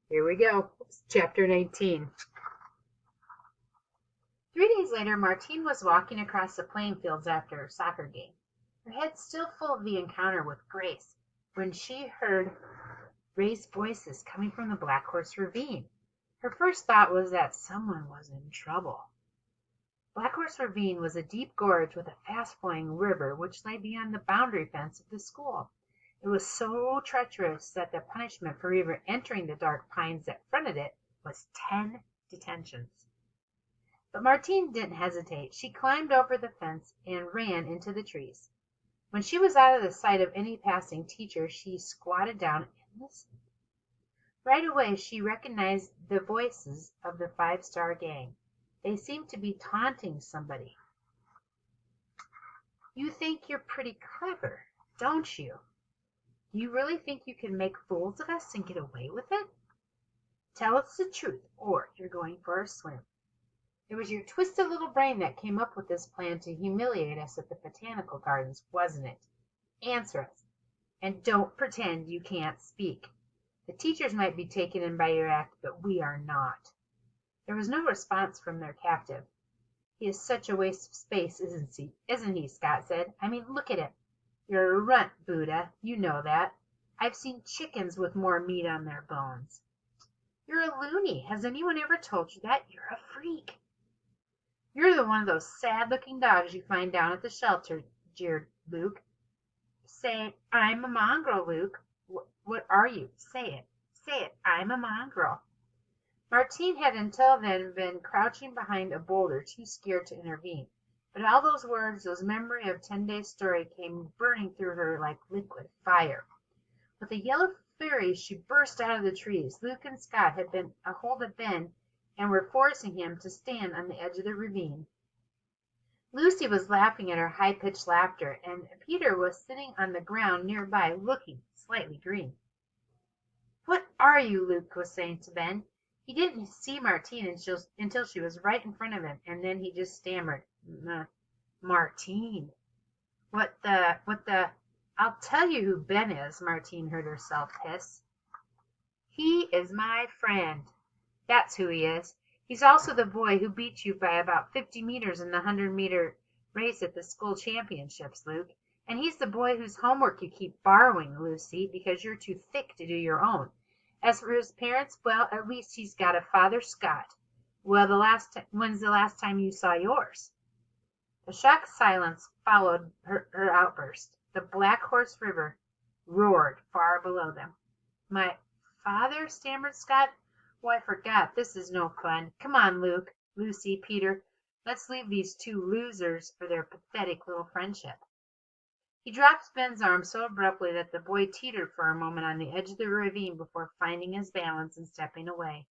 Here we go. Chapter 19. 3 days later, Martine was walking across the playing fields after her soccer game, her head still full of the encounter with Grace, when she heard raised voices coming from the Black Horse Ravine. Her first thought was that someone was in trouble. Black Horse Ravine was a deep gorge with a fast-flowing river which lay beyond the boundary fence of the school. It was so treacherous that the punishment for even entering the dark pines that fronted it was 10 detentions. But Martine didn't hesitate. She climbed over the fence and ran into the trees. When she was out of the sight of any passing teacher, she squatted down and listened. Right away she recognized the voices of the Five-Star Gang. They seemed to be taunting somebody. "You think you're pretty clever, don't you? Do you really think you can make fools of us and get away with it? Tell us the truth, or you're going for a swim. It was your twisted little brain that came up with this plan to humiliate us at the Botanical Gardens, wasn't it? Answer us, and don't pretend you can't speak. The teachers might be taken in by your act, but we are not." There was no response from their captive. "He is such a waste of space, isn't he?" Scott said. "I mean, look at him. You're a runt, Buddha. You know that. I've seen chickens with more meat on their bones." "You're a loony. Has anyone ever told you that? You're a freak." "You're one of those sad-looking dogs you find down at the shelter," jeered Luke. "Say, I'm a mongrel, Luke. What are you? Say it. Say it. I'm a mongrel." Martine had until then been crouching behind a boulder, too scared to intervene. But all those words, those memory of 10 days' story, came burning through her like liquid fire. With a yell of fury she burst out of the trees. Luke and Scott had been a hold of Ben and were forcing him to stand on the edge of the ravine. Lucy was laughing at her high-pitched laughter, and Peter was sitting on the ground near by, looking slightly green. "What are you?" Luke was saying to Ben. He didn't see Martine until she was right in front of him, and then he just stammered, "Martine." What the "I'll tell you who Ben is," Martine heard herself hiss. "He is my friend. That's who he is. He's also the boy who beat you by about 50 meters in the 100-meter race at the school championships, Luke. And he's the boy whose homework you keep borrowing, Lucy, because you're too thick to do your own. As for his parents, well, at least he's got a father, Scott. Well, when's the last time you saw yours?" A shocked silence followed her outburst. The Black Horse River roared far below them. "My father?" stammered Scott. "Oh, I forgot. This is no fun. Come on, Luke, Lucy, Peter. Let's leave these two losers for their pathetic little friendship." He dropped Ben's arm so abruptly that the boy teetered for a moment on the edge of the ravine before finding his balance and stepping away.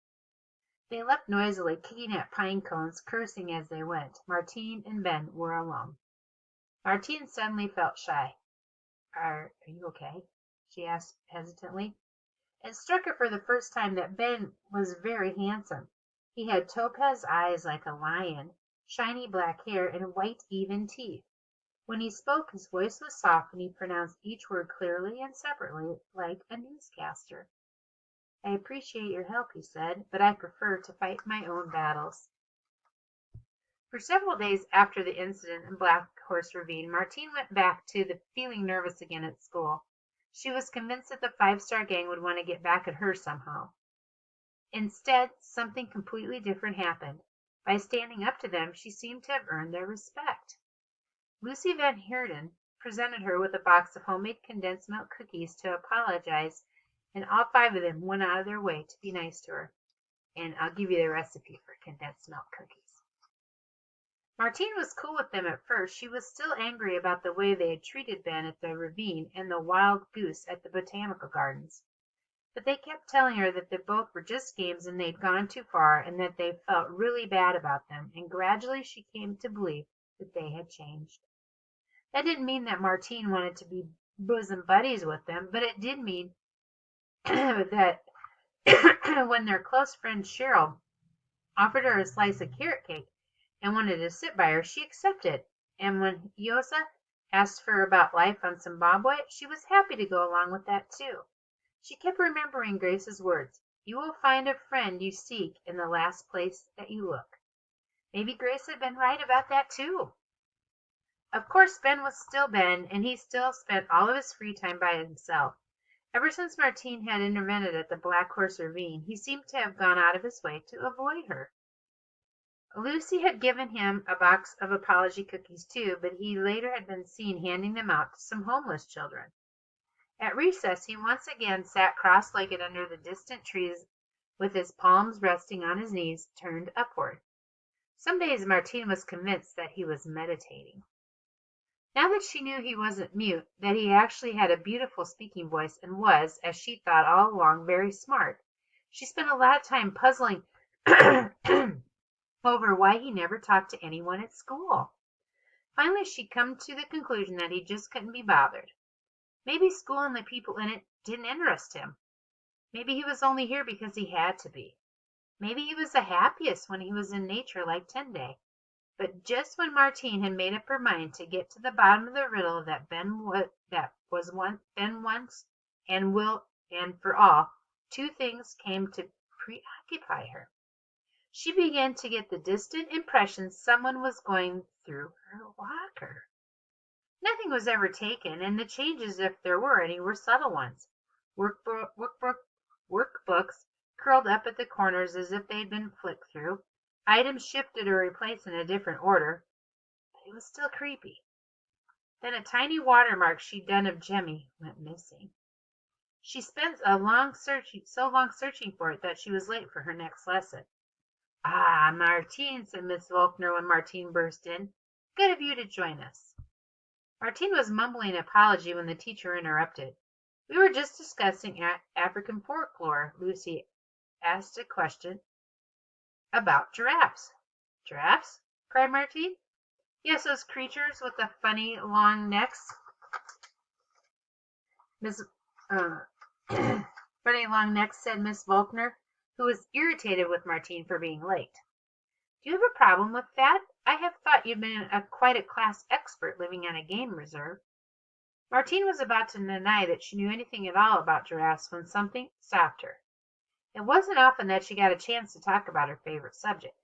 They leapt noisily, kicking at pine cones, cursing as they went. Martine and Ben were alone. Martine suddenly felt shy. Are you okay?" she asked hesitantly. It struck her for the first time that Ben was very handsome. He had topaz eyes like a lion, shiny black hair, and white, even teeth. When he spoke, his voice was soft, and he pronounced each word clearly and separately, like a newscaster. "I appreciate your help," he said, "but I prefer to fight my own battles." For several days after the incident in Black Horse Ravine, Martine went back to feeling nervous again at school. She was convinced that the Five-Star Gang would want to get back at her somehow. Instead, something completely different happened. By standing up to them, she seemed to have earned their respect. Lucy Van Heerden presented her with a box of homemade condensed milk cookies to apologize, and all 5 of them went out of their way to be nice to her. And I'll give you the recipe for condensed milk cookies. Martine was cool with them at first. She was still angry about the way they had treated Ben at the ravine and the wild goose at the Botanical Gardens. But they kept telling her that they both were just games and they'd gone too far, and that they felt really bad about them, and gradually she came to believe that they had changed. That didn't mean that Martine wanted to be bosom buddies with them, but it did mean that when their close friend Cheryl offered her a slice of carrot cake and wanted to sit by her, she accepted, and when Yosa asked her about life on Zimbabwe, she was happy to go along with that too. She kept remembering Grace's words. You will find a friend you seek in the last place that you look. Maybe Grace had been right about that too. Of course, Ben was still Ben, and he still spent all of his free time by himself. Ever since Martine had intervened at the Black Horse Ravine, he seemed to have gone out of his way to avoid her. Lucy had given him a box of apology cookies too, but he later had been seen handing them out to some homeless children. At recess he once again sat cross-legged under the distant trees with his palms resting on his knees turned upward. Some days Martine was convinced that he was meditating. Now that she knew he wasn't mute, that he actually had a beautiful speaking voice and was, as she thought all along, very smart, she spent a lot of time puzzling over why he never talked to anyone at school. Finally she'd come to the conclusion that he just couldn't be bothered. Maybe school and the people in it didn't interest him. Maybe he was only here because he had to be. Maybe he was the happiest when he was in nature like Tenday. But just when Martine had made up her mind to get to the bottom of the riddle that was once and will and for all, two things came to preoccupy her. She began to get the distant impression someone was going through her locker. Nothing was ever taken, and the changes, if there were any, were subtle ones. Workbooks curled up at the corners as if they'd been flicked through. Items shifted or replaced in a different order, but it was still creepy. Then a tiny watermark she'd done of Jemmy went missing. She spent so long searching for it that she was late for her next lesson. "Ah, Martine," said Miss Volkner when Martine burst in. "Good of you to join us." Martine was mumbling an apology when the teacher interrupted. "We were just discussing African folklore." Lucy asked a question about giraffes. "Giraffes?" cried Martine. "Yes, those creatures with the funny long necks." Miss Funny long necks, said Miss Volkner, who was irritated with Martine for being late. "Do you have a problem with that? I have thought you'd been quite a class expert living on a game reserve." Martine was about to deny that she knew anything at all about giraffes when something stopped her. It wasn't often that she got a chance to talk about her favorite subject.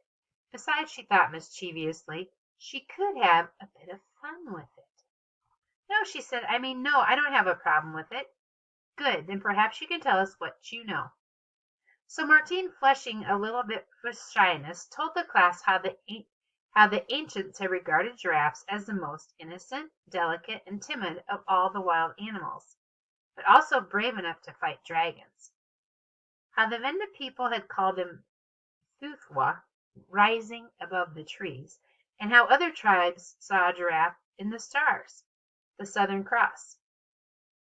Besides, she thought mischievously, she could have a bit of fun with it. "No," she said, no, I don't have a problem with it." "Good, then perhaps you can tell us what you know." So Martine, flushing a little bit with shyness, told the class how the ancients had regarded giraffes as the most innocent, delicate, and timid of all the wild animals, but also brave enough to fight dragons. How the Venda people had called them Thuthwa, rising above the trees, and how other tribes saw a giraffe in the stars, the Southern Cross.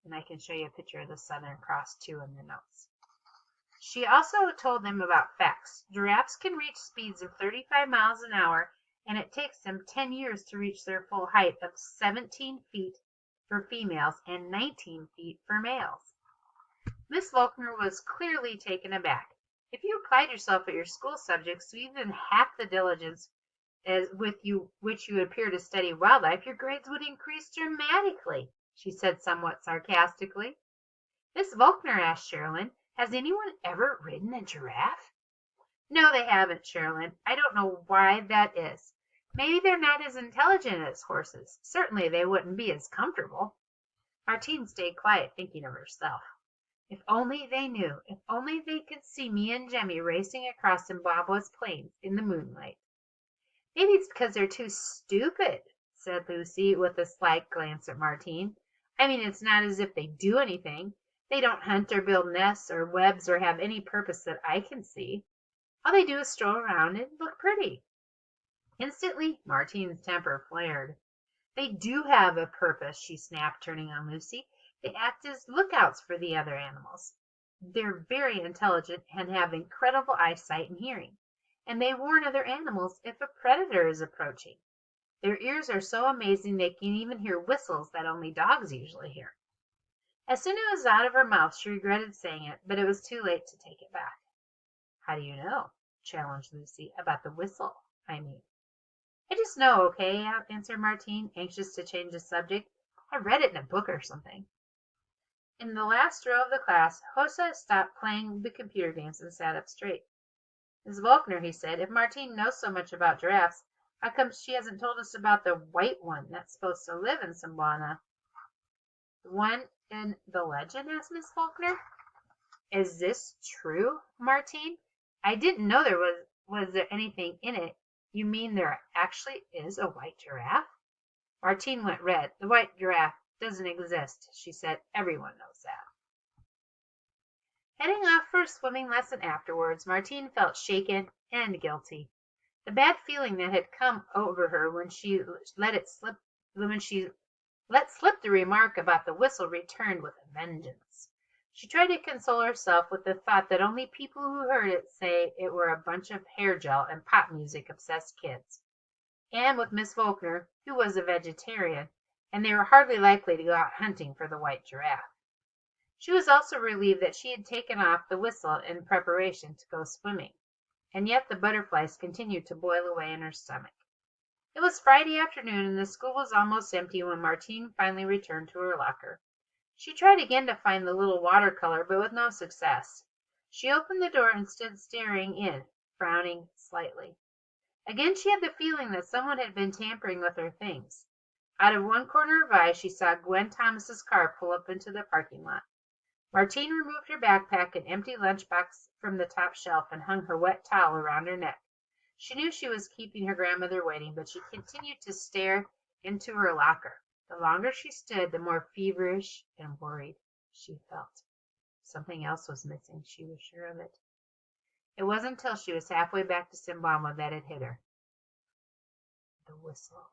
And I can show you a picture of the Southern Cross too in the notes. She also told them about facts. Giraffes can reach speeds of 35 miles an hour, and it takes them 10 years to reach their full height of 17 feet for females and 19 feet for males. Miss Volkner was clearly taken aback. If you applied yourself at your school subjects to even half the diligence which you appear to study wildlife, your grades would increase dramatically, she said somewhat sarcastically. "Miss Volkner," asked Sherilyn, "has anyone ever ridden a giraffe?" "No, they haven't, Sherilyn. I don't know why that is. Maybe they're not as intelligent as horses. Certainly they wouldn't be as comfortable." Martine stayed quiet, thinking of herself. If only they knew. If only they could see me and Jemmy racing across Zimbabwe's plains in the moonlight. "Maybe it's because they're too stupid," said Lucy, with a slight glance at Martine. It's not as if they do anything. They don't hunt or build nests or webs or have any purpose that I can see. All they do is stroll around and look pretty." Instantly Martine's temper flared. "They do have a purpose," she snapped, turning on Lucy. "They act as lookouts for the other animals. They're very intelligent and have incredible eyesight and hearing, and they warn other animals if a predator is approaching. Their ears are so amazing they can even hear whistles that only dogs usually hear." As soon as it was out of her mouth she regretted saying it, but it was too late to take it back. "How do you know?" challenged Lucy. "About the whistle, I mean." "I just know, okay," answered Martine, anxious to change the subject. "I read it in a book or something." In the last row of the class, Rosa stopped playing the computer games and sat up straight. "Miss Volkner," he said, "if Martine knows so much about giraffes, how come she hasn't told us about the white one that's supposed to live in Sambana?" "The one in the legend?" asked Miss Volkner. "Is this true, Martine? I didn't know there was there anything in it. You mean there actually is a white giraffe?" Martine went red. "The white giraffe doesn't exist," she said. "Everyone knows that." Heading off for a swimming lesson afterwards, Martine felt shaken and guilty. The bad feeling that had come over her when she let slip the remark about the whistle returned with a vengeance. She tried to console herself with the thought that only people who heard it say it were a bunch of hair gel and pop music obsessed kids, and with Miss Volkner, who was a vegetarian, and they were hardly likely to go out hunting for the white giraffe. She was also relieved that she had taken off the whistle in preparation to go swimming, and yet the butterflies continued to boil away in her stomach. It was Friday afternoon, and the school was almost empty when Martine finally returned to her locker. She tried again to find the little watercolor, but with no success. She opened the door and stood staring in, frowning slightly. Again she had the feeling that someone had been tampering with her things. Out of one corner of her eye she saw Gwen Thomas's car pull up into the parking lot. Martine removed her backpack and empty lunchbox from the top shelf and hung her wet towel around her neck. She knew she was keeping her grandmother waiting, but she continued to stare into her locker. The longer she stood, the more feverish and worried she felt. Something else was missing, she was sure of it. It wasn't until she was halfway back to Simbama that it hit her. The whistle.